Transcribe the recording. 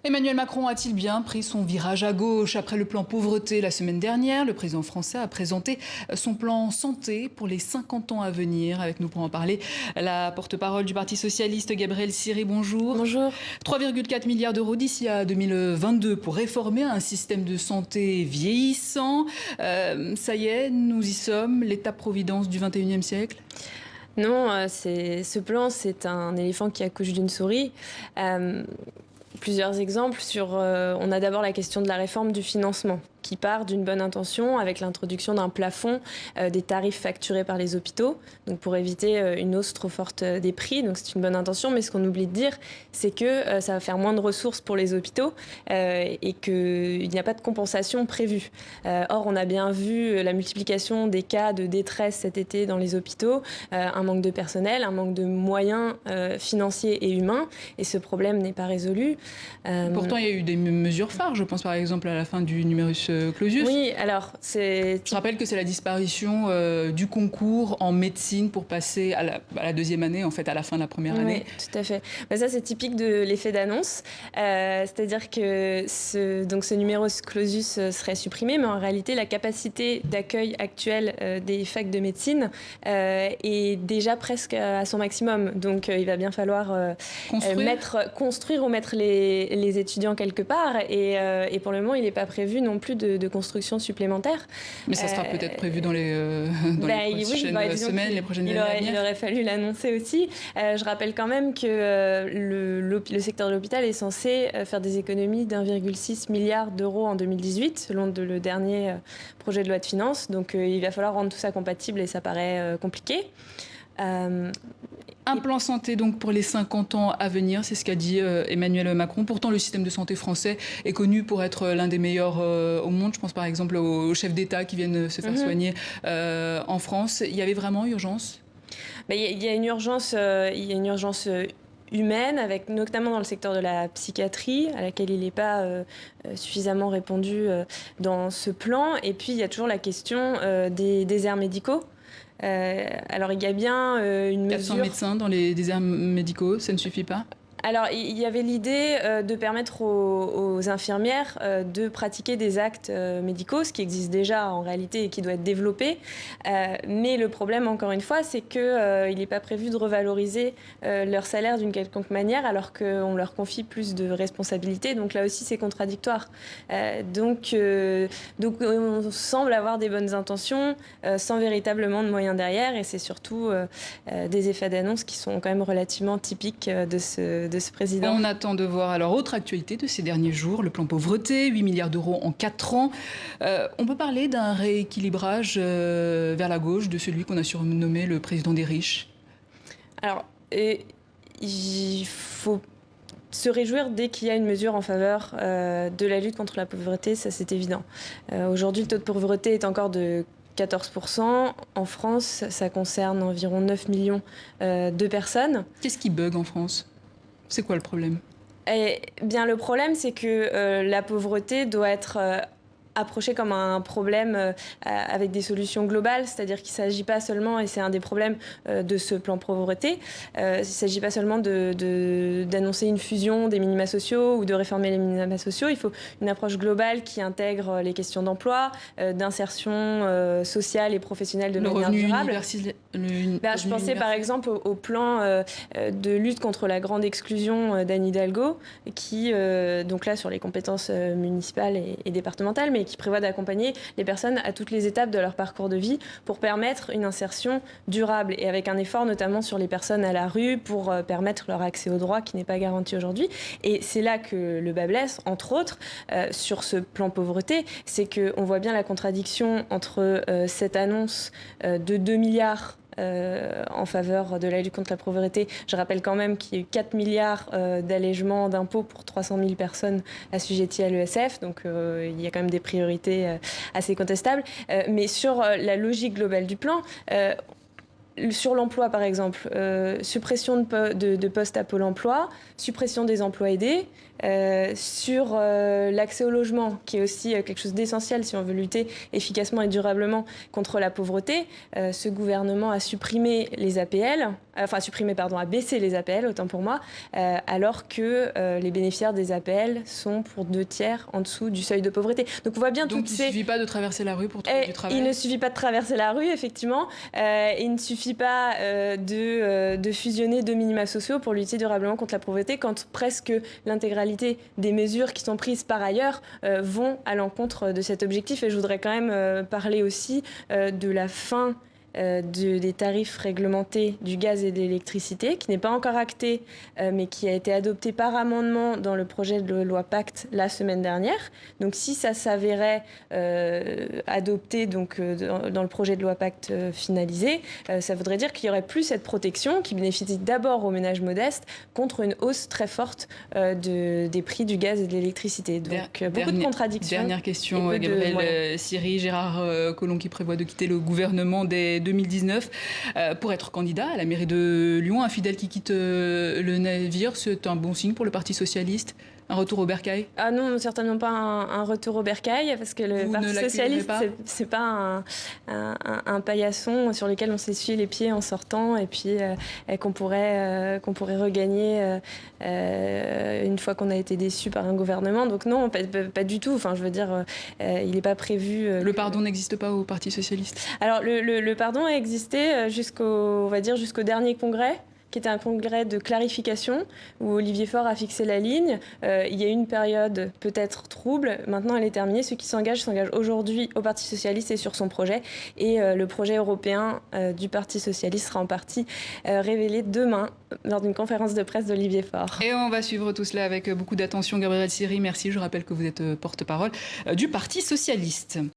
Emmanuel Macron a-t-il bien pris son virage à gauche après le plan pauvreté la semaine dernière? Le président français a présenté son plan santé pour les 50 ans à venir. Avec nous pour en parler, la porte-parole du Parti socialiste, Gabrielle Siri, bonjour. Bonjour. 3,4 milliards d'euros d'ici à 2022 pour réformer un système de santé vieillissant. Ça y est, nous y sommes, l'étape-providence du 21e siècle? Non, ce plan, c'est un éléphant qui accouche d'une souris. Plusieurs exemples on a d'abord la question de la réforme du financement, qui part d'une bonne intention avec l'introduction d'un plafond des tarifs facturés par les hôpitaux, donc pour éviter une hausse trop forte des prix. Donc c'est une bonne intention, mais ce qu'on oublie de dire, c'est que ça va faire moins de ressources pour les hôpitaux et qu'il n'y a pas de compensation prévue. Or, on a bien vu la multiplication des cas de détresse cet été dans les hôpitaux, un manque de personnel, un manque de moyens financiers et humains, et ce problème n'est pas résolu. Pourtant, il y a eu des mesures phares, je pense par exemple à la fin du numerus clausus. Oui, alors c'est... Je rappelle que c'est la disparition du concours en médecine pour passer à la deuxième année, en fait, à la fin de la première année. Oui, tout à fait. Ça, c'est typique de l'effet d'annonce. C'est-à-dire que ce numerus clausus serait supprimé, mais en réalité, la capacité d'accueil actuelle des facs de médecine est déjà presque à son maximum. Donc, il va bien falloir construire ou mettre les étudiants quelque part. Et pour le moment, il n'est pas prévu non plus de construction supplémentaire. Mais ça sera peut-être prévu dans les prochaines semaines, les prochaines années à venir. Il aurait fallu l'annoncer aussi. Je rappelle quand même que le secteur de l'hôpital est censé faire des économies d'1,6 milliard d'euros en 2018, selon le dernier projet de loi de finances. Donc il va falloir rendre tout ça compatible et ça paraît compliqué. Un plan santé donc pour les 50 ans à venir, c'est ce qu'a dit Emmanuel Macron. Pourtant, le système de santé français est connu pour être l'un des meilleurs au monde. Je pense par exemple aux chefs d'État qui viennent se faire soigner en France. Il y avait vraiment urgence? Il y a une urgence, humaine, avec notamment dans le secteur de la psychiatrie, à laquelle il n'est pas suffisamment répondu dans ce plan. Et puis, il y a toujours la question des déserts médicaux. Alors, il y a bien une mesure... 400 médecins dans les déserts médicaux, ça ne suffit pas? Alors, il y avait l'idée de permettre aux infirmières de pratiquer des actes médicaux, ce qui existe déjà en réalité et qui doit être développé. Mais le problème, encore une fois, c'est qu'il n'est pas prévu de revaloriser leur salaire d'une quelconque manière, alors qu'on leur confie plus de responsabilités. Donc là aussi, c'est contradictoire. Donc, on semble avoir des bonnes intentions, sans véritablement de moyens derrière. Et c'est surtout des effets d'annonce qui sont quand même relativement typiques de ce président. On attend de voir. Alors, autre actualité de ces derniers jours, le plan pauvreté, 8 milliards d'euros en 4 ans. On peut parler d'un rééquilibrage vers la gauche de celui qu'on a surnommé le président des riches? Alors, il faut se réjouir dès qu'il y a une mesure en faveur de la lutte contre la pauvreté, ça c'est évident. Aujourd'hui, le taux de pauvreté est encore de 14%. En France, ça concerne environ 9 millions de personnes. Qu'est-ce qui bug en France? C'est quoi le problème? Le problème, c'est que la pauvreté doit être approché comme un problème avec des solutions globales, c'est-à-dire qu'il ne s'agit pas seulement, et c'est un des problèmes de ce plan pauvreté, il ne s'agit pas seulement d'annoncer une fusion des minima sociaux ou de réformer les minima sociaux. Il faut une approche globale qui intègre les questions d'emploi, d'insertion sociale et professionnelle de manière durable. Je pensais par exemple au plan de lutte contre la grande exclusion d'Anne Hidalgo, qui, donc là sur les compétences municipales et départementales, mais qui prévoit d'accompagner les personnes à toutes les étapes de leur parcours de vie pour permettre une insertion durable et avec un effort notamment sur les personnes à la rue pour permettre leur accès aux droits qui n'est pas garanti aujourd'hui. Et c'est là que le bât blesse, entre autres, sur ce plan pauvreté, c'est qu'on voit bien la contradiction entre cette annonce de 2 milliards en faveur de la lutte contre la pauvreté. Je rappelle quand même qu'il y a eu 4 milliards d'allègements d'impôts pour 300 000 personnes assujetties à l'ESF, donc il y a quand même des priorités assez contestables. Mais sur la logique globale du plan, sur l'emploi, par exemple, suppression de postes à Pôle emploi, suppression des emplois aidés, sur l'accès au logement, qui est aussi quelque chose d'essentiel si on veut lutter efficacement et durablement contre la pauvreté. Ce gouvernement a supprimé les APL, a baissé les APL, autant pour moi, alors que les bénéficiaires des APL sont pour 2/3 en dessous du seuil de pauvreté. Donc on voit bien Donc toutes il ces... ne suffit pas de traverser la rue pour trouver du travail. Il ne suffit pas de traverser la rue, effectivement. Il ne suffit pas de fusionner deux minima sociaux pour lutter durablement contre la pauvreté quand presque l'intégralité des mesures qui sont prises par ailleurs vont à l'encontre de cet objectif. Et je voudrais quand même parler aussi de la fin des tarifs réglementés du gaz et de l'électricité, qui n'est pas encore acté, mais qui a été adopté par amendement dans le projet de loi Pacte la semaine dernière. Donc si ça s'avérait adopté dans le projet de loi Pacte finalisé, ça voudrait dire qu'il n'y aurait plus cette protection qui bénéficie d'abord aux ménages modestes contre une hausse très forte des prix du gaz et de l'électricité. Donc beaucoup de contradictions. Dernière question, Gabriel Siri, Gérard Collomb qui prévoit de quitter le gouvernement dès 2019 pour être candidat à la mairie de Lyon. Un fidèle qui quitte le navire, c'est un bon signe pour le Parti socialiste? Un retour au bercail? Ah non, certainement pas un retour au bercail, parce que le Parti socialiste, c'est pas un paillasson sur lequel on s'essuie les pieds en sortant et puis qu'on pourrait regagner une fois qu'on a été déçu par un gouvernement. Donc non, pas du tout. Enfin, je veux dire, il n'est pas prévu... Le pardon n'existe pas au Parti socialiste? Alors, le pardon a existé jusqu'au dernier congrès, qui était un congrès de clarification, où Olivier Faure a fixé la ligne. Il y a eu une période peut-être trouble. Maintenant, elle est terminée. Ceux qui s'engagent aujourd'hui au Parti socialiste et sur son projet. Et le projet européen du Parti socialiste sera en partie révélé demain lors d'une conférence de presse d'Olivier Faure. Et on va suivre tout cela avec beaucoup d'attention. Gabriel Siri, merci. Je rappelle que vous êtes porte-parole du Parti socialiste.